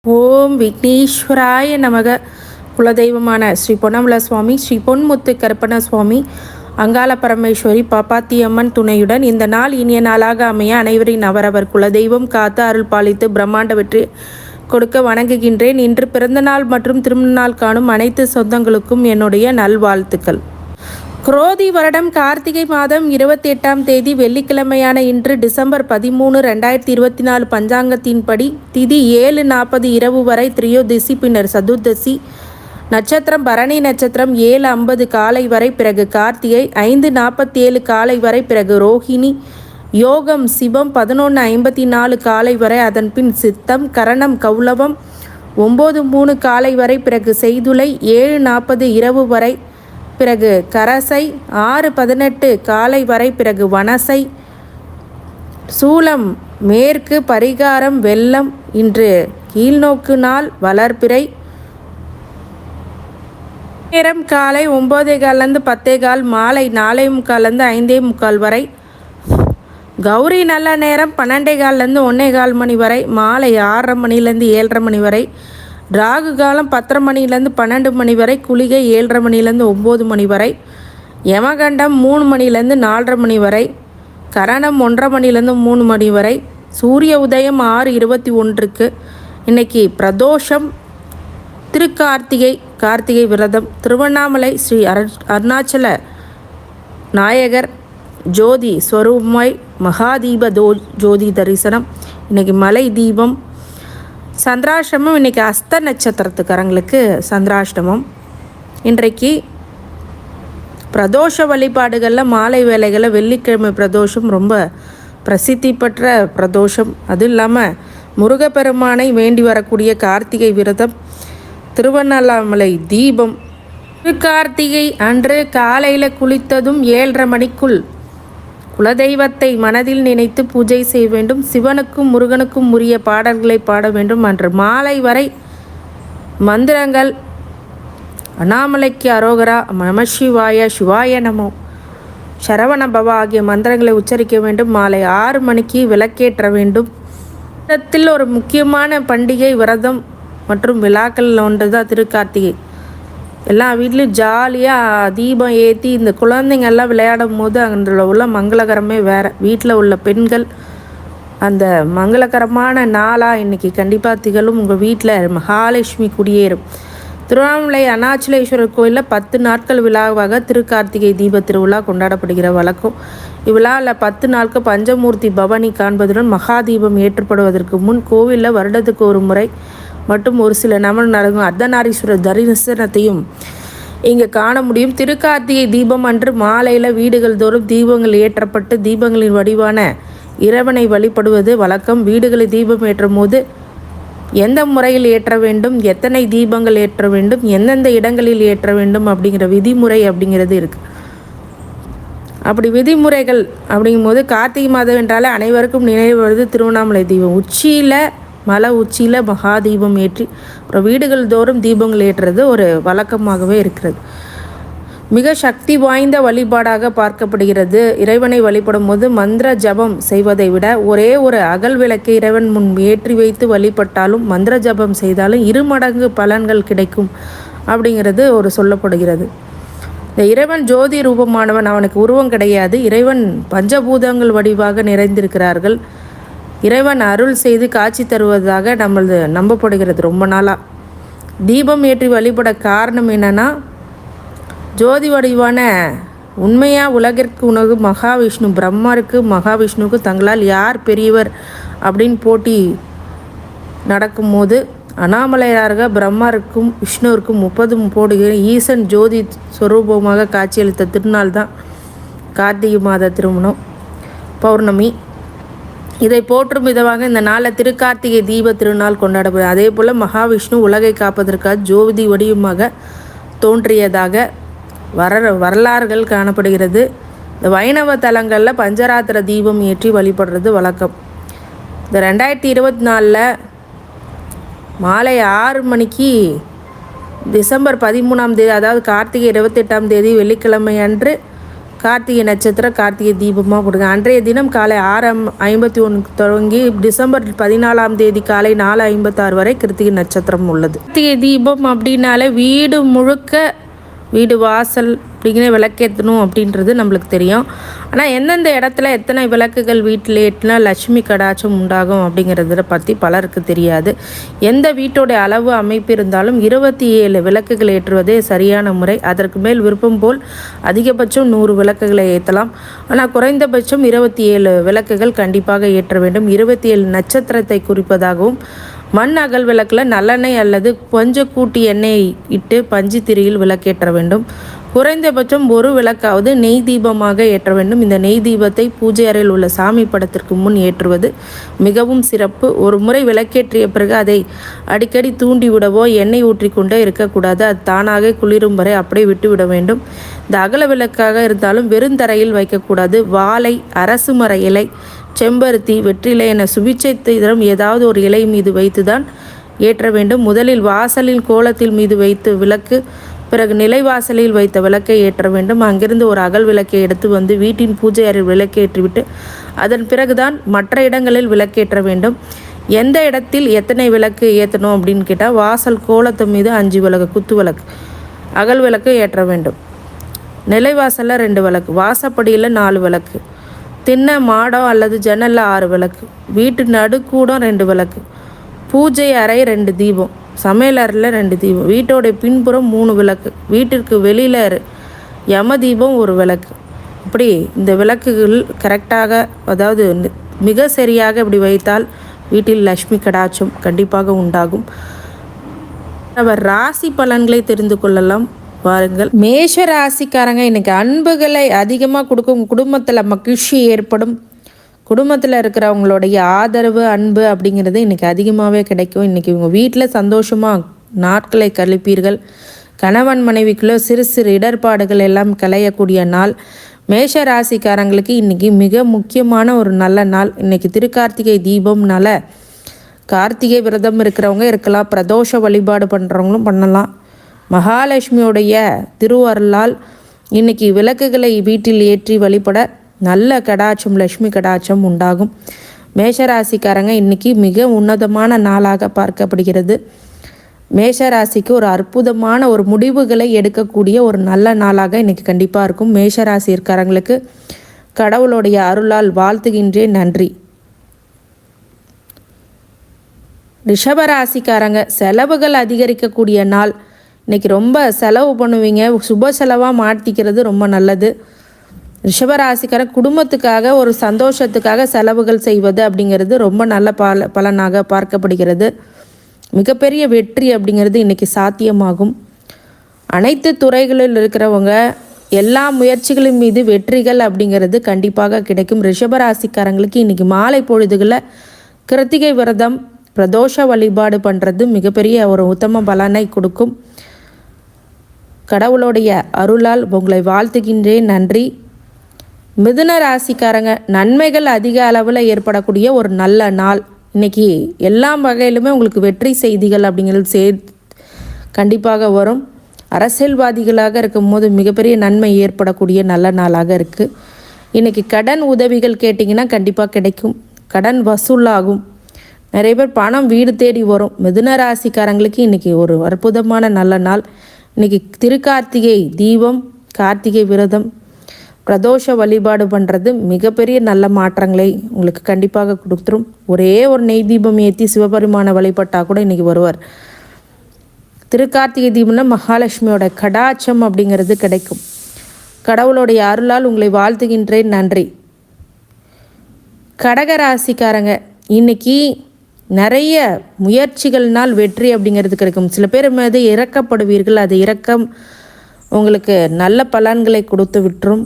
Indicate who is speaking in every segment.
Speaker 1: ஓம் விக்னேஸ்வராய நமக. குலதெய்வமான ஸ்ரீ பொன்னமல சுவாமி, ஸ்ரீ பொன்முத்து கருப்பண சுவாமி, அங்காள பரமேஸ்வரி பாப்பாத்தியம்மன் துணையுடன் இந்த நாள் இனிய நாளாக அமைய அனைவரின் அவரவர் குலதெய்வம் காத்து அருள் பாலித்து பிரம்மாண்ட வெற்றி கொடுக்க வணங்குகின்றேன். இன்று பிறந்தநாள் மற்றும் திருமண நாள் காணும் அனைத்து சொந்தங்களுக்கும் என்னுடைய நல்வாழ்த்துக்கள். குரோதி வருடம் கார்த்திகை மாதம் 28ஆம் தேதி வெள்ளிக்கிழமையான இன்று டிசம்பர் 13, 2024 பஞ்சாங்கத்தின்படி திதி 7:40 இரவு வரை திரியோதசி, பின்னர் சதுர்தசி. நட்சத்திரம் பரணி நட்சத்திரம் 7:50 காலை வரை, பிறகு கார்த்திகை 5:47 காலை வரை, பிறகு ரோஹிணி. யோகம் சிவம் 11:54 காலை வரை, அதன் பின் சித்தம் கரணம் கௌளவம் 9:03 காலை வரை, பிறகு செய்துளை 7:40 இரவு வரை, பிறகு கரசை 6:18 காலை வரை, பிறகு வனசை. சூலம் மேற்கு, பரிகாரம் வெள்ளம். இன்று கீழ்நோக்கு நாள் வளர்பிறை. நேரம் காலை 9:15 10:15, மாலை 4:45 5:45 வரை. கௌரி நல்ல நேரம் 12:15 1:15 மணி வரை, மாலை 6:30 மணிலேருந்து 7:30 மணி வரை. ராகு காலம் 10:30 மணிலேருந்து 12 மணி வரை, குளிகை 7:30 மணிலேருந்து 9 மணி வரை, யமகண்டம் 3 மணிலேருந்து 4:30 மணி வரை, கரணம் 1:30 மணிலேருந்து 3 மணி வரை, சூரிய உதயம் 6:21. இன்னைக்கு பிரதோஷம், திருக்கார்த்திகை, கார்த்திகை விரதம், திருவண்ணாமலை ஸ்ரீ அருணாச்சல நாயகர் ஜோதி ஸ்வரூபமாய் மகாதீப ஜோதி தரிசனம். இன்னைக்கு மலை தீபம். சந்திராஷ்டமம் இன்றைக்கி அஸ்த நட்சத்திரத்துக்காரங்களுக்கு சந்திராஷ்டமம். இன்றைக்கு பிரதோஷ வழிபாடுகளில் மாலை வேலைகளில் வெள்ளிக்கிழமை பிரதோஷம் ரொம்ப பிரசித்தி பெற்ற பிரதோஷம். அதுவும் இல்லாமல் முருகப்பெருமானை வேண்டி வரக்கூடிய கார்த்திகை விரதம், திருவண்ணாமலை தீபம். திருக்கார்த்திகை அன்று காலையில் குளித்ததும் 7:30 மணிக்குள் குலதெய்வத்தை மனதில் நினைத்து பூஜை செய்ய வேண்டும். சிவனுக்கும் முருகனுக்கும் உரிய பாடல்களை பாட வேண்டும். அன்று மாலை வரை மந்திரங்கள் அண்ணாமலைக்கு அரோகரா, நமசிவாய, சிவாய நமோ, சரவண பவா ஆகிய மந்திரங்களை உச்சரிக்க வேண்டும். மாலை 6 மணிக்கு விளக்கேற்ற வேண்டும். இடத்தில் ஒரு முக்கியமான பண்டிகை விரதம் மற்றும் விழாக்கள் ஒன்று தான் திருக்கார்த்திகை. எல்லா வீட்லேயும் ஜாலியாக தீபம் ஏற்றி இந்த குழந்தைங்கள்லாம் விளையாடும் போது அதில் உள்ள மங்களகரமே வேறு. வீட்டில் உள்ள பெண்கள் அந்த மங்களகரமான நாளாக இன்றைக்கி கண்டிப்பாக திகழும். உங்கள் வீட்டில் மகாலட்சுமி குடியேறும். திருவண்ணாமலை அருணாச்சலேஸ்வரர் கோயிலில் 10 நாட்கள் விழாவாக திருக்கார்த்திகை தீப திருவிழா கொண்டாடப்படுகிற வழக்கம். இவ்விழாவில் 10 நாட்கள் பஞ்சமூர்த்தி பவனி காண்பதுடன் மகாதீபம் ஏற்றப்படுவதற்கு முன் கோவிலில் வருடத்துக்கு ஒரு முறை மற்றும் ஒரு சில நமன் நடக்கும் அர்த்தநாரீஸ்வரர் தரிசனத்தையும் இங்கே காண முடியும். திருக்கார்த்திகை தீபம் அன்று மாலையில் வீடுகள் தோறும் தீபங்கள் ஏற்றப்பட்டு தீபங்களின் வடிவான இறைவனை வழிபடுவது வழக்கம். வீடுகளில் தீபம் ஏற்றும் போது எந்த முறையில் ஏற்ற வேண்டும், எத்தனை தீபங்கள் ஏற்ற வேண்டும், எந்தெந்த இடங்களில் ஏற்ற வேண்டும் அப்படிங்கிற விதிமுறை அப்படிங்கிறது இருக்குது. அப்படி விதிமுறைகள் அப்படிங்கும்போது கார்த்திகை மாதம் என்றாலே அனைவருக்கும் நினைவு வருது திருவண்ணாமலை தீபம். மலை உச்சியில் மகாதீபம் ஏற்றி அப்புறம் வீடுகள் தோறும் தீபங்கள் ஏற்றுறது ஒரு வழக்கமாகவே இருக்கிறது. மிக சக்தி வாய்ந்த வழிபாடாக பார்க்கப்படுகிறது. இறைவனை வழிபடும் போது மந்திர ஜபம் செய்வதை விட ஒரே ஒரு அகல் விளக்கை இறைவன் முன் ஏற்றி வைத்து வழிபட்டாலும் மந்திர ஜபம் செய்தாலும் 2 மடங்கு பலன்கள் கிடைக்கும் அப்படிங்கிறது ஒரு சொல்லப்படுகிறது. இந்த இறைவன் ஜோதி ரூபமானவன், அவனுக்கு உருவம் கிடையாது. இறைவன் பஞ்சபூதங்கள் வடிவாக நிறைந்திருக்கிறார்கள். இறைவன் அருள் செய்து காட்சி தருவதாக நம்பப்படுகிறது ரொம்ப நாளாக. தீபம் ஏற்றி வழிபட காரணம் என்னென்னா, ஜோதி வடிவான உண்மையாக உலகிற்கு உணவு மகாவிஷ்ணு பிரம்மாருக்கு மகாவிஷ்ணுவுக்கு தங்களால் யார் பெரியவர் அப்படின்னு போட்டி நடக்கும்போது அண்ணாமலையாராக பிரம்மாருக்கும் விஷ்ணுவிற்கும் 30 போடுகிற ஈசன் ஜோதி ஸ்வரூபமாக காட்சியளித்த திருநாள் தான் கார்த்திகை மாத திருமணம் பௌர்ணமி. இதை போற்றும் விதமாக இந்த நாளில் திருக்கார்த்திகை தீப திருநாள் கொண்டாடப்படுது. அதே போல் மகாவிஷ்ணு உலகை காப்பதற்காக ஜோதி வடிவமாக தோன்றியதாக வரலாறுகள் காணப்படுகிறது. இந்த வைணவ தலங்களில் பஞ்சராத்திர தீபம் ஏற்றி வழிபடுறது வழக்கம். இந்த 2024 மாலை 6 மணிக்கு டிசம்பர் 13ஆம் தேதி, அதாவது கார்த்திகை 28ஆம் தேதி வெள்ளிக்கிழமை அன்று கார்த்திகை நட்சத்திரம் கார்த்திகை தீபமாக கொடுங்க. அன்றைய தினம் காலை 6:51 தொடங்கி டிசம்பர் 14ஆம் தேதி காலை 4:56 வரை கிருத்திகை நட்சத்திரம் உள்ளது. கார்த்திகை தீபம் அப்படின்னாலே வீடு முழுக்க வீடு வாசல் அப்படிங்கிற விளக்கேற்றணும் அப்படின்றது நம்மளுக்கு தெரியும். ஆனால் எந்தெந்த இடத்துல எத்தனை விளக்குகள் வீட்டில் ஏற்றினா லட்சுமி கடாட்சம் உண்டாகும் அப்படிங்கிறத பற்றி பலருக்கு தெரியாது. எந்த வீட்டோடைய அளவு அமைப்பு இருந்தாலும் 27 விளக்குகள் ஏற்றுவதே சரியான முறை. அதற்கு மேல் விருப்பம் போல் அதிகபட்சம் 100 விளக்குகளை ஏற்றலாம். ஆனால் குறைந்தபட்சம் 27 விளக்குகள் கண்டிப்பாக ஏற்ற வேண்டும். 27 நட்சத்திரத்தை குறிப்பதாகவும் மண் அகல் விளக்கில் நல்லெண்ணெய் அல்லது கொஞ்சம் கூட்டி எண்ணெய் இட்டு பஞ்சு திரியில் விளக்கேற்ற வேண்டும். குறைந்தபட்சம் ஒரு விளக்காவது நெய் தீபமாக ஏற்ற வேண்டும். இந்த நெய் தீபத்தை பூஜை அறையில் உள்ள சாமி படத்திற்கு முன் ஏற்றுவது மிகவும் சிறப்பு. ஒரு முறை விளக்கேற்றிய பிறகு அதை அடிக்கடி தூண்டி விடவோ எண்ணெய் ஊற்றிக்கொண்டே இருக்கக்கூடாது. அது தானாக குளிரும் வரை அப்படியே விட்டு விட வேண்டும். இந்த அகல விளக்காக இருந்தாலும் வெறுந்தரையில் வைக்கக்கூடாது. வாழை, அரசு மர இலை, செம்பருத்தி, வெற்றிலை என சுபிட்சை தரம் ஏதாவது ஒரு இலை மீது வைத்து தான் ஏற்ற வேண்டும். முதலில் வாசலில் கோலத்தில் மீது வைத்து விளக்கு, பிறகு நிலைவாசலில் வைத்த விளக்கை ஏற்ற வேண்டும். அங்கிருந்து ஒரு அகல் விளக்கை எடுத்து வந்து வீட்டின் பூஜை அறையில் விளக்கேற்றிவிட்டு அதன் பிறகுதான் மற்ற இடங்களில் விளக்கேற்ற வேண்டும். எந்த இடத்தில் எத்தனை விளக்கு ஏற்றணும் அப்படின்னு கேட்டால், வாசல் கோலத்து மீது 5 விளக்கு குத்து விளக்கு அகல் விளக்கு ஏற்ற வேண்டும். நிலைவாசலில் 2 விளக்கு, வாசப்படியில் 4 விளக்கு, திண்ணை மாடம் அல்லது ஜன்னலில் 6 விளக்கு, வீட்டு நடுக்கூடம் 2 விளக்கு, பூஜை அறை 2 தீபம், சமையல் அறையில் 2 தீபம், வீட்டோடைய பின்புறம் 3 விளக்கு, வீட்டிற்கு வெளியில் யம தீபம் 1 விளக்கு. இப்படி இந்த விளக்குகள் கரெக்டாக, அதாவது மிக சரியாக இப்படி வைத்தால் வீட்டில் லக்ஷ்மி கடாட்சம் கண்டிப்பாக உண்டாகும். அவர் ராசி பலன்களை தெரிந்து கொள்ளலாம் வாருங்கள். மேஷ ராசிக்காரங்க, இன்றைக்கி அன்புகளை அதிகமாக கொடுக்கும். குடும்பத்தில் மகிழ்ச்சி ஏற்படும். குடும்பத்தில் இருக்கிறவங்களுடைய ஆதரவு, அன்பு அப்படிங்கிறது இன்றைக்கி அதிகமாகவே கிடைக்கும். இன்றைக்கி உங்கள் வீட்டில் சந்தோஷமாக நாட்களை கழிப்பீர்கள். கணவன் மனைவிக்குள்ளே சிறு சிறு இடர்பாடுகள் எல்லாம் களையக்கூடிய நாள். மேஷ ராசிக்காரங்களுக்கு இன்றைக்கி மிக முக்கியமான ஒரு நல்ல நாள். இன்றைக்கி திருக்கார்த்திகை தீபம்னால கார்த்திகை விரதம் இருக்கிறவங்க இருக்கலாம், பிரதோஷ வழிபாடு பண்ணுறவங்களும் பண்ணலாம். மகாலட்சுமியோடைய திருவருளால் இன்றைக்கி விளக்குகளை வீட்டில் ஏற்றி வழிபட நல்ல கடாட்சம், லக்ஷ்மி கடாட்சம் உண்டாகும். மேஷராசிக்காரங்க இன்றைக்கி மிக உன்னதமான நாளாக பார்க்கப்படுகிறது. மேஷராசிக்கு ஒரு அற்புதமான ஒரு முடிவுகளை எடுக்கக்கூடிய ஒரு நல்ல நாளாக இன்றைக்கி கண்டிப்பாக இருக்கும். மேஷராசிக்காரங்களுக்கு கடவுளுடைய அருளால் வாழ்த்துகின்றேன். நன்றி. ரிஷபராசிக்காரங்க, செலவுகள் அதிகரிக்கக்கூடிய நாள். இன்றைக்கி ரொம்ப செலவு பண்ணுவீங்க. சுப செலவாக மாட்டிக்கிறது ரொம்ப நல்லது. ரிஷபராசிக்காரன் குடும்பத்துக்காக ஒரு சந்தோஷத்துக்காக செலவுகள் செய்வது அப்படிங்கிறது ரொம்ப நல்ல பலனாக பார்க்கப்படுகிறது. மிகப்பெரிய வெற்றி அப்படிங்கிறது இன்றைக்கி சாத்தியமாகும். அனைத்து துறைகளில் இருக்கிறவங்க எல்லா முயற்சிகளின் மீது வெற்றிகள் அப்படிங்கிறது கண்டிப்பாக கிடைக்கும். ரிஷபராசிக்காரங்களுக்கு இன்றைக்கி மாலை பொழுதுகளில் கிருத்திகை விரதம், பிரதோஷ வழிபாடு பண்ணுறது மிகப்பெரிய ஒரு உத்தம பலனை கொடுக்கும். கடவுளுடைய அருளால் உங்களை வாழ்த்துகின்றேன். நன்றி. மிதுன ராசிக்காரங்க, நன்மைகள் அதிக அளவில் ஏற்படக்கூடிய ஒரு நல்ல நாள். இன்றைக்கி எல்லா வகையிலுமே உங்களுக்கு வெற்றி செய்திகள் அப்படிங்கிறது கண்டிப்பாக வரும். அரசியல்வாதிகளாக இருக்கும்போது மிகப்பெரிய நன்மை ஏற்படக்கூடிய நல்ல நாளாக இருக்குது. இன்றைக்கி கடன் உதவிகள் கேட்டிங்கன்னா கண்டிப்பாக கிடைக்கும். கடன் வசூலாகும். நிறைய பேர் பணம் வீடு தேடி வரும். மிதுன ராசிக்காரங்களுக்கு இன்றைக்கி ஒரு அற்புதமான நல்ல நாள். இன்றைக்கி திருக்கார்த்திகை தீபம், கார்த்திகை விரதம், பிரதோஷ வழிபாடு பண்ணுறது மிகப்பெரிய நல்ல மாற்றங்களை உங்களுக்கு கண்டிப்பாக கொடுத்துரும். ஒரே ஒரு நெய் தீபம் ஏற்றி சிவபெருமான வழிபட்டால் கூட இன்றைக்கி வருவார். திருக்கார்த்திகை தீபம்னா மகாலட்சுமியோட கடாட்சம் அப்படிங்கிறது கிடைக்கும். கடவுளுடைய அருளால் உங்களை வாழ்த்துகின்றேன். நன்றி. கடகராசிக்காரங்க, இன்றைக்கி நிறைய முயற்சிகள்னால் வெற்றி அப்படிங்கிறது கிடைக்கும். சில பேர் மீது இறக்கப்படுவீர்கள். அது இரக்கம் உங்களுக்கு நல்ல பலன்களை கொடுத்து விட்டுரும்.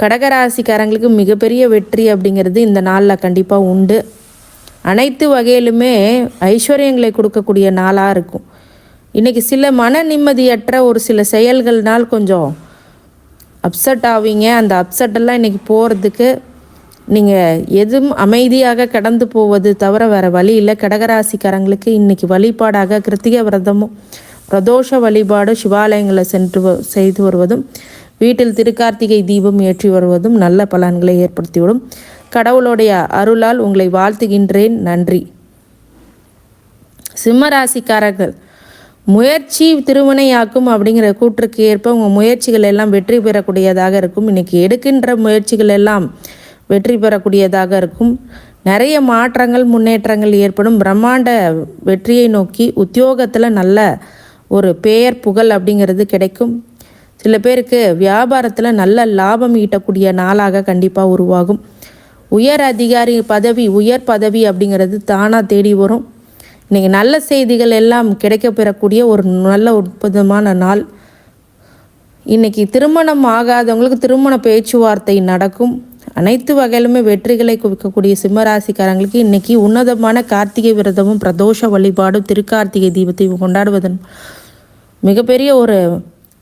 Speaker 1: கடகராசிக்காரங்களுக்கு மிகப்பெரிய வெற்றி அப்படிங்கிறது இந்த நாளில் கண்டிப்பாக உண்டு. அனைத்து வகையிலுமே ஐஸ்வர்யங்களை கொடுக்கக்கூடிய நாளாக இருக்கும். இன்றைக்கி சில மன நிம்மதியற்ற ஒரு சில செயல்கள்னால் கொஞ்சம் அப்செட் ஆவீங்க. அந்த அப்செட்டெல்லாம் இன்றைக்கி போகிறதுக்கு நீங்கள் எதுவும் அமைதியாக கடந்து போவது தவிர வேறு வழி இல்லை. கடகராசிக்காரங்களுக்கு இன்றைக்கி வழிபாடாக கிருத்திகை விரதமும் பிரதோஷ வழிபாடு சிவாலயங்களை செய்து வருவதும் வீட்டில் திருக்கார்த்திகை தீபம் ஏற்றி வருவதும் நல்ல பலன்களை ஏற்படுத்திவிடும். கடவுளுடைய அருளால் உங்களை வாழ்த்துகின்றேன். நன்றி. சிம்மராசிக்காரர்கள், முயற்சி திருவினையாக்கும் அப்படிங்கிற கூற்றுக்கு ஏற்ப உங்கள் முயற்சிகள் எல்லாம் வெற்றி பெறக்கூடியதாக இருக்கும். இன்றைக்கி எடுக்கின்ற முயற்சிகள் எல்லாம் வெற்றி பெறக்கூடியதாக இருக்கும். நிறைய மாற்றங்கள் முன்னேற்றங்கள் ஏற்படும். பிரம்மாண்ட வெற்றியை நோக்கி உத்தியோகத்தில் நல்ல ஒரு பெயர் புகழ் அப்படிங்கிறது கிடைக்கும். சில பேருக்கு வியாபாரத்தில் நல்ல லாபம் ஈட்டக்கூடிய நாளாக கண்டிப்பாக உருவாகும். உயர் அதிகாரி பதவி, உயர் பதவி அப்படிங்கிறது தானாக தேடி வரும். இன்றைக்கி நல்ல செய்திகள் எல்லாம் கிடைக்க பெறக்கூடிய ஒரு நல்ல அற்புதமான நாள். இன்றைக்கி திருமணம் ஆகாதவங்களுக்கு திருமண பேச்சுவார்த்தை நடக்கும். அனைத்து வகையிலுமே வெற்றிகளை குவிக்கக்கூடிய சிம்மராசிக்காரங்களுக்கு இன்றைக்கி உன்னதமான கார்த்திகை விரதமும் பிரதோஷ வழிபாடும் திருக்கார்த்திகை தீபத்தையும் கொண்டாடுவதன் மிகப்பெரிய ஒரு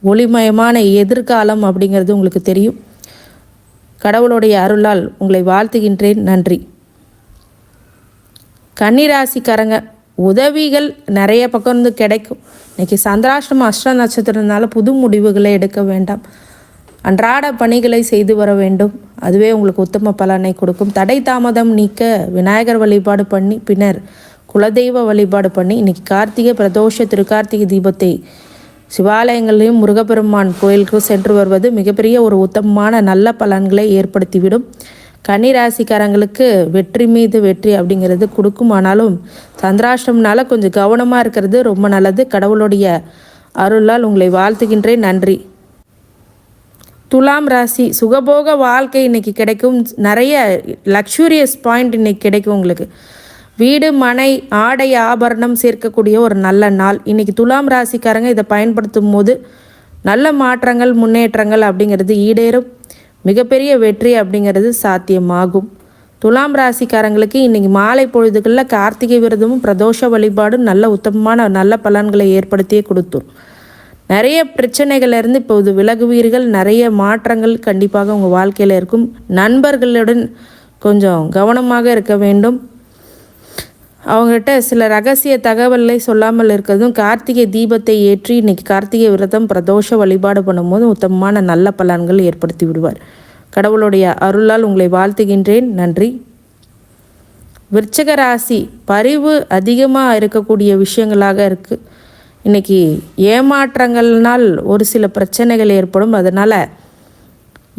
Speaker 1: ஒளிமயமான எதிர்காலம் அப்படிங்கிறது உங்களுக்கு தெரியும். கடவுளுடைய அருளால் உங்களை வாழ்த்துகின்றேன். நன்றி. கன்னிராசிக்காரங்க, உதவிகள் நிறைய பக்கம் இருந்து கிடைக்கும். இன்றைக்கி சந்திராஷ்டமம் அஷ்ட நட்சத்திரத்தினால புது முடிவுகளை எடுக்க வேண்டாம். அன்றாட பணிகளை செய்து வர வேண்டும். அதுவே உங்களுக்கு உத்தம பலனை கொடுக்கும். தடை தாமதம் நீக்க விநாயகர் வழிபாடு பண்ணி பின்னர் குலதெய்வ வழிபாடு பண்ணி இன்றைக்கி கார்த்திகை பிரதோஷ திருக்கார்த்திகை தீபத்தை சிவாலயங்களையும் முருகப்பெருமான் கோயிலுக்கு சென்று வருவது மிகப்பெரிய ஒரு உத்தமமான நல்ல பலன்களை ஏற்படுத்திவிடும். கன்னிராசிக்காரங்களுக்கு வெற்றி மீது வெற்றி அப்படிங்கிறது கொடுக்கும். ஆனாலும் சந்திராஷ்டமனால கொஞ்சம் கவனமாக இருக்கிறது ரொம்ப நல்லது. கடவுளுடைய அருளால் உங்களை வாழ்த்துகின்றேன். நன்றி. துலாம் ராசி, சுகபோக வாழ்க்கை இன்றைக்கி கிடைக்கும். நிறைய லக்ஸூரியஸ் பாயிண்ட் இன்றைக்கி கிடைக்கும் உங்களுக்கு. வீடு மனை ஆடை ஆபரணம் சேர்க்கக்கூடிய ஒரு நல்ல நாள். இன்றைக்கி துலாம் ராசிக்காரங்க இதை பயன்படுத்தும் போது நல்ல மாற்றங்கள் முன்னேற்றங்கள் அப்படிங்கிறது ஈடேறும். மிகப்பெரிய வெற்றி அப்படிங்கிறது சாத்தியமாகும். துலாம் ராசிக்காரங்களுக்கு இன்றைக்கி மாலை பொழுதுகளில் கார்த்திகை விரதமும் பிரதோஷ வழிபாடும் நல்ல உத்தமமான நல்ல பலன்களை ஏற்படுத்தியே கொடுத்துரும். நிறைய பிரச்சனைகள்லேருந்து இப்போது விலகுவீர்கள். நிறைய மாற்றங்கள் கண்டிப்பாக உங்கள் வாழ்க்கையில் இருக்கும். நண்பர்களுடன் கொஞ்சம் கவனமாக இருக்க வேண்டும். அவங்ககிட்ட சில ரகசிய தகவலை சொல்லாமல் இருக்கிறதும். கார்த்திகை தீபத்தை ஏற்றி இன்றைக்கி கார்த்திகை விரதம் பிரதோஷ வழிபாடு பண்ணும்போது உத்தமமான நல்ல பலன்கள் ஏற்படுத்தி விடுவார். கடவுளுடைய அருளால் உங்களை வாழ்த்துகின்றேன். நன்றி. விருச்சிக ராசி, பரிவு அதிகமாக இருக்கக்கூடிய விஷயங்களாக இருக்குது. இன்றைக்கி ஏமாற்றங்கள்னால் ஒரு சில பிரச்சனைகள் ஏற்படும். அதனால்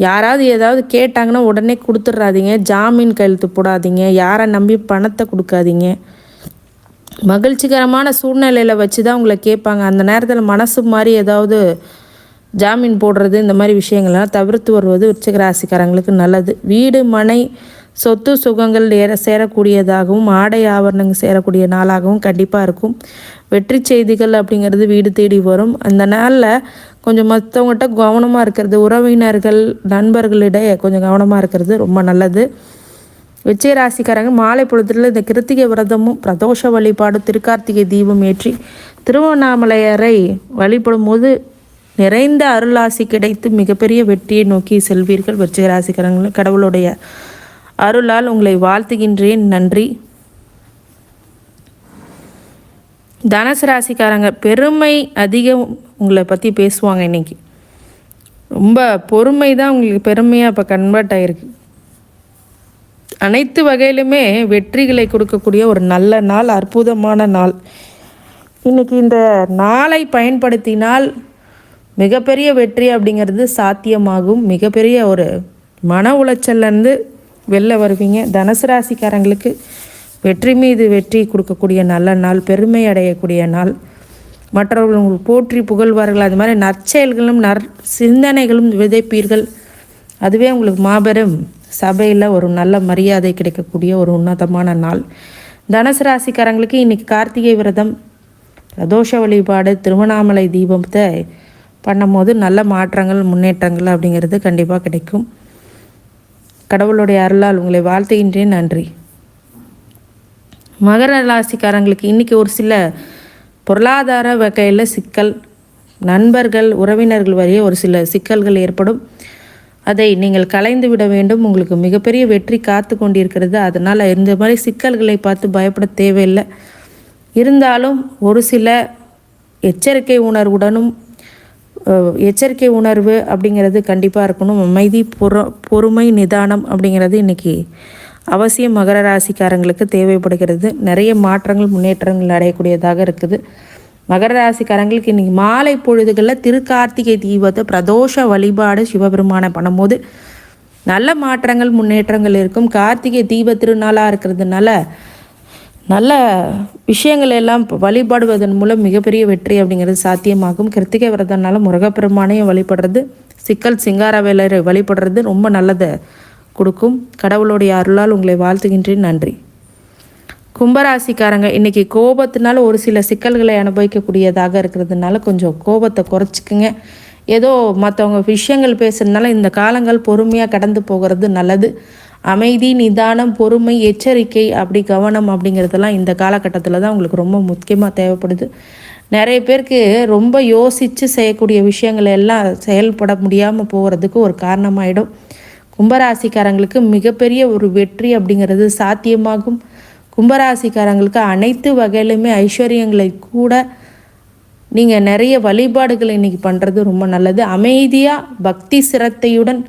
Speaker 1: யாராவது ஏதாவது கேட்டாங்கன்னா உடனே கொடுத்துட்றாதீங்க. ஜாமீன் கையெழுத்து போடாதீங்க. யாரை நம்பி பணத்தை கொடுக்காதீங்க. மகிழ்ச்சிகரமான சூழ்நிலையில் வச்சு தான் உங்களை கேட்பாங்க. அந்த நேரத்தில் மனசு மாதிரி ஏதாவது ஜாமீன் போடுறது இந்த மாதிரி விஷயங்கள்லாம் தவிர்த்து வருவது விருச்சிக ராசிக்காரங்களுக்கு நல்லது. வீடு மனை சொத்து சுகங்கள் சேரக்கூடியதாகவும் ஆடை ஆபரணங்கள் சேரக்கூடிய நாளாகவும் கண்டிப்பாக இருக்கும். வெற்றி செய்திகள் அப்படிங்கிறது வீடு தேடி வரும். அந்த நாளில் கொஞ்சம் மற்றவங்கள்ட்ட கவனமாக இருக்கிறது, உறவினர்கள் நண்பர்களிடையே கொஞ்சம் கவனமாக இருக்கிறது ரொம்ப நல்லது. விருச்சிக ராசிக்காரங்க மாலை பொழுதுல இந்த கிருத்திகை விரதமும் பிரதோஷ வழிபாடு திருக்கார்த்திகை தீபம் ஏற்றி திருவண்ணாமலையரை வழிபடும் போது நிறைந்த அருளாசி கிடைத்து மிகப்பெரிய வெற்றியை நோக்கி செல்வீர்கள். விருச்சிக ராசிக்காரங்களும் கடவுளுடைய அருளால் உங்களை வாழ்த்துகின்றேன். நன்றி. தனுசு ராசிக்காரங்க, பெருமை அதிகம் உங்களை பற்றி பேசுவாங்க. இன்றைக்கி ரொம்ப பொறுமை தான் உங்களுக்கு பெருமையாக இப்போ கன்வெர்ட் ஆகிருக்கு. அனைத்து வகையிலுமே வெற்றிகளை கொடுக்கக்கூடிய ஒரு நல்ல நாள், அற்புதமான நாள். இன்றைக்கி இந்த நாளை பயன்படுத்தினால் மிகப்பெரிய வெற்றி அப்படிங்கிறது சாத்தியமாகும். மிகப்பெரிய ஒரு மன உளைச்சல்லேருந்து வெளில வருவீங்க. தனுசு ராசிக்காரங்களுக்கு வெற்றி மீது வெற்றி கொடுக்கக்கூடிய நல்ல நாள், பெருமை அடையக்கூடிய நாள். மற்றவர்கள் உங்களுக்கு போற்றி புகழ்வார்கள். அது மாதிரி நற்செயல்களும் சிந்தனைகளும் விதைப்பீர்கள். அதுவே உங்களுக்கு மாபெரும் சபையில் ஒரு நல்ல மரியாதை கிடைக்கக்கூடிய ஒரு உன்னதமான நாள். தனுசு ராசிக்காரங்களுக்கு இன்றைக்கி கார்த்திகை விரதம் பிரதோஷ வழிபாடு திருவண்ணாமலை தீபத்தை பண்ணும்போது நல்ல மாற்றங்கள் முன்னேற்றங்கள் அப்படிங்கிறது கண்டிப்பாக கிடைக்கும். கடவுளுடைய அருளால் உங்களை வாழ்த்துகின்றேன். நன்றி. மகர ராசிக்காரங்களுக்கு இன்றைக்கி ஒரு சில பொருளாதார வகையில் சிக்கல், நண்பர்கள் உறவினர்கள் வரைய ஒரு சில சிக்கல்கள் ஏற்படும். அதை நீங்கள் கலைந்து விட வேண்டும். உங்களுக்கு மிகப்பெரிய வெற்றி காத்து கொண்டிருக்கிறது. அதனால் இந்த மாதிரி சிக்கல்களை பார்த்து பயப்பட தேவையில்லை. இருந்தாலும் ஒரு சில எச்சரிக்கை உணர்வுடனும் எச்சரிக்கை உணர்வு அப்படிங்கிறது கண்டிப்பாக இருக்கணும். அமைதி, பொறுமை, நிதானம் அப்படிங்கிறது இன்றைக்கி அவசியம் மகர ராசிக்காரங்களுக்கு தேவைப்படுகிறது. நிறைய மாற்றங்கள், முன்னேற்றங்கள் அடையக்கூடியதாக இருக்குது. மகர ராசிக்காரங்களுக்கு இன்றைக்கி மாலை பொழுதுகளில் திருக்கார்த்திகை தீபத்தை பிரதோஷ வழிபாடு சிவபெருமானை பண்ணும்போது நல்ல மாற்றங்கள், முன்னேற்றங்கள் இருக்கும். கார்த்திகை தீப திருநாளாக இருக்கிறதுனால நல்ல விஷயங்கள் எல்லாம் வழிபாடுவதன் மூலம் மிகப்பெரிய வெற்றி அப்படிங்கிறது சாத்தியமாகும். கிருத்திகை விரதனால முருகப்பெருமானையும் வழிபடுறது, சிக்கல் சிங்கார வேலரை வழிபடுறது ரொம்ப நல்லதை கொடுக்கும். கடவுளுடைய அருளால் உங்களை வாழ்த்துகின்றேன். நன்றி. கும்பராசிக்காரங்க இன்றைக்கி கோபத்தினால ஒரு சில சிக்கல்களை அனுபவிக்கக்கூடியதாக இருக்கிறதுனால கொஞ்சம் கோபத்தை குறைச்சிக்குங்க. ஏதோ மற்றவங்க விஷயங்கள் பேசுறதுனால இந்த காலங்கள் பொறுமையாக கடந்து போகிறது நல்லது. அமைதி, நிதானம், பொறுமை, எச்சரிக்கை, அப்படி கவனம் அப்படிங்கிறதெல்லாம் இந்த காலகட்டத்தில் தான் உங்களுக்கு ரொம்ப முக்கியமாக தேவைப்படுது. நிறைய பேருக்கு ரொம்ப யோசித்து செய்யக்கூடிய விஷயங்கள் எல்லாம் செயல்பட முடியாமல் போகிறதுக்கு ஒரு காரணமாயிடும். கும்பராசிக்காரங்களுக்கு மிகப்பெரிய ஒரு வெற்றி அப்படிங்கிறது சாத்தியமாகும். கும்பராசிக்காரங்களுக்கு அனைத்து வகையிலுமே ஐஸ்வர்யங்களை கூட நீங்கள் நிறைய வழிபாடுகளை இன்றைக்கி பண்ணுறது ரொம்ப நல்லது. அமைதியாக பக்தி சிரத்தையுடன்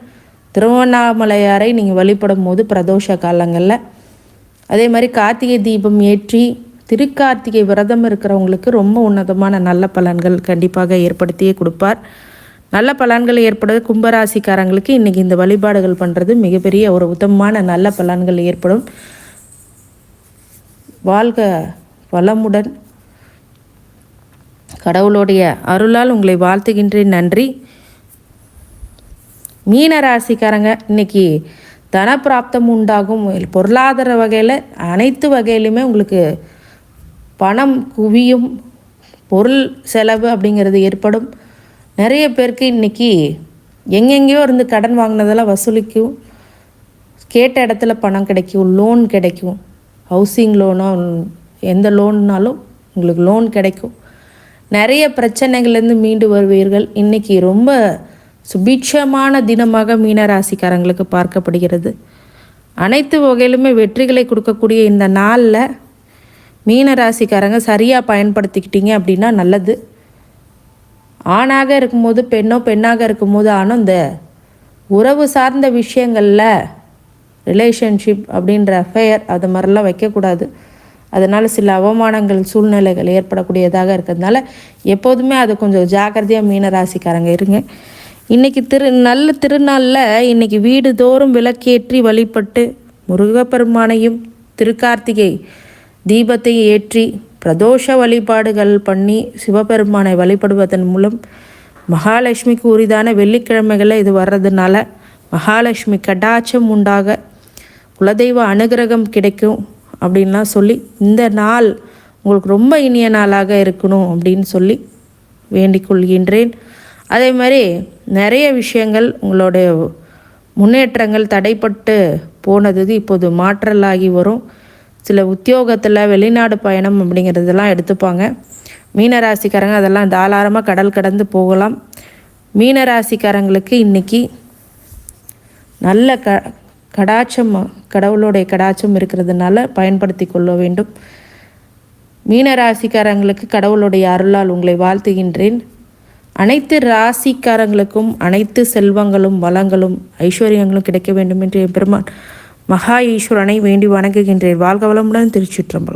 Speaker 1: திருவண்ணாமலையாரை நீங்கள் வழிபடும் போது பிரதோஷ காலங்களில், அதே மாதிரி கார்த்திகை தீபம் ஏற்றி திருக்கார்த்திகை விரதம் இருக்கிறவங்களுக்கு ரொம்ப உன்னதமான நல்ல பலன்கள் கண்டிப்பாக ஏற்படுத்தியே கொடுப்பார். நல்ல பலன்கள் ஏற்படுறது கும்பராசிக்காரங்களுக்கு இன்றைக்கி இந்த வழிபாடுகள் பண்ணுறது மிகப்பெரிய ஒரு உத்தமமான நல்ல பலன்கள் ஏற்படும். வாழ்க வளமுடன். கடவுளுடைய அருளால் உங்களை வாழ்த்துகின்றேன். நன்றி. மீன ராசிக்காரங்க இன்றைக்கி தனப்பிராப்தம் உண்டாகும். பொருளாதார வகையில் அனைத்து வகையிலுமே உங்களுக்கு பணம் குவியும். பொருள் செலவு அப்படிங்கிறது ஏற்படும். நிறைய பேருக்கு இன்றைக்கி எங்கெங்கேயோ இருந்து கடன் வாங்கினதெல்லாம் வசூலிக்கும். கேட்ட இடத்துல பணம் கிடைக்கும், லோன் கிடைக்கும். ஹவுசிங் லோனோ எந்த லோன்னாலும் உங்களுக்கு லோன் கிடைக்கும். நிறைய பிரச்சனைகள்லேருந்து மீண்டு வருவீர்கள். இன்றைக்கி ரொம்ப சுபிட்சமான தினமாக மீனராசிக்காரங்களுக்கு பார்க்கப்படுகிறது. அனைத்து வகையிலுமே வெற்றிகளை கொடுக்கக்கூடிய இந்த நாளில் மீனராசிக்காரங்க சரியாக பயன்படுத்திக்கிட்டீங்க அப்படின்னா நல்லது. ஆணாக இருக்கும்போது பெண்ணோ, பெண்ணாக இருக்கும்போது ஆனோ இந்த உறவு சார்ந்த விஷயங்களில் ரிலேஷன்ஷிப் அப்படின்ற அஃபேர் அது மாதிரிலாம் வைக்கக்கூடாது. அதனால் சில அவமானங்கள், சூழ்நிலைகள் ஏற்படக்கூடியதாக இருக்கிறதுனால எப்போதுமே அது கொஞ்சம் ஜாக்கிரதையாக மீனராசிக்காரங்க இருங்க. இன்றைக்கி நல்ல திருநாளில் இன்றைக்கி வீடு தோறும் விளக்கேற்றி வழிபட்டு முருகப்பெருமானையும் திருக்கார்த்திகை தீபத்தை ஏற்றி பிரதோஷ வழிபாடுகள் பண்ணி சிவபெருமானை வழிபடுவதன் மூலம் மகாலட்சுமிக்கு உரிதான வெள்ளிக்கிழமைகளில் இது வர்றதுனால மகாலட்சுமி கடாட்சம் உண்டாக குலதெய்வ அனுகிரகம் கிடைக்கும் அப்படின்லாம் சொல்லி இந்த நாள் உங்களுக்கு ரொம்ப இனிய நாளாக இருக்கணும் அப்படின்னு சொல்லி வேண்டிக் கொள்கின்றேன். அதே மாதிரி நிறைய விஷயங்கள் உங்களுடைய முன்னேற்றங்கள் தடைப்பட்டு போனது இப்போது மாற்றலாகி வரும். சில உத்தியோகத்தில் வெளிநாடு பயணம் அப்படிங்கிறதெல்லாம் எடுத்துப்பாங்க. மீனராசிக்காரங்க அதெல்லாம் தாராளமாக கடல் கடந்து போகலாம். மீனராசிக்காரங்களுக்கு இன்றைக்கி நல்ல கடாட்சம், கடவுளுடைய கடாட்சம் இருக்கிறதுனால பயன்படுத்தி கொள்ள வேண்டும். மீனராசிக்காரங்களுக்கு கடவுளுடைய அருளால் உங்களை வாழ்த்துகின்றேன். அனைத்து ராசிக்காரங்களுக்கும் அனைத்து செல்வங்களும், வளங்களும், ஐஸ்வர்யங்களும் கிடைக்க வேண்டும் என்று பெருமான் மகா ஈஸ்வரனை வேண்டி வணங்குகின்றேன். வாழ்க வளமுடன். திருச்சிற்றம்பலம்.